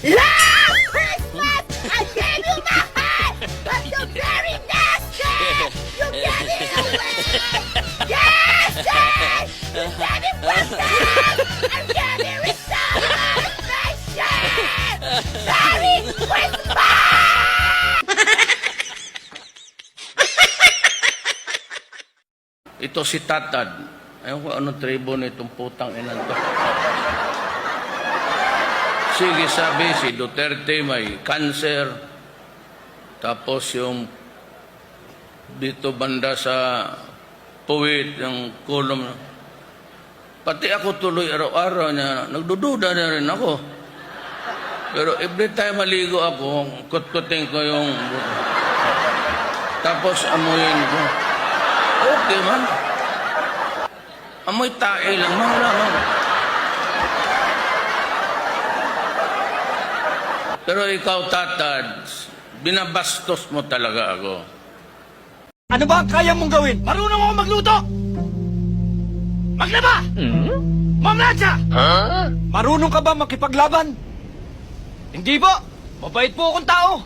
Last Christmas, I gave you my heart, but you're very nasty. You gave it away. Yes, yes. You gave it with love. I gave it with celebration. Merry Christmas. Ito si Tatad. Ayaw ko anong tribo nitong putang inan to. Sige, sabi si Duterte may cancer. Tapos yung dito banda sa puwit, yung kulong. Pati ako tuloy araw-araw niya, nagdududa na rin ako. Pero every time maligo ako, kut-kuting ko yung... Tapos amuyin ko. Okay man. Amoy tae lang, wala man. Pero ikaw, Tatad, binabastos mo talaga ako. Ano ba ang kaya mong gawin? Marunong ako magluto! Maglaba! Mamlatsa! Marunong ka ba makipaglaban? Hindi po! Mabait po akong tao!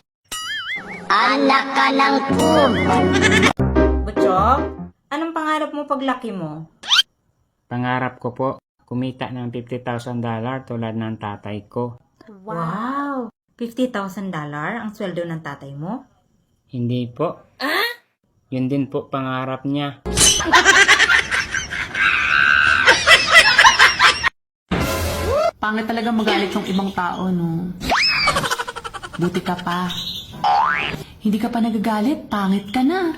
Anak ka ng pum. Butchok, anong pangarap mo paglaki mo? Pangarap ko po, kumita ng $50,000 tulad ng tatay ko. Wow! $50,000 ang sweldo ng tatay mo? Hindi po. Yun din po pangarap niya. Pangit talaga magalit yung ibang tao, no? Buti ka pa. Hindi ka pa nagagalit, pangit ka na.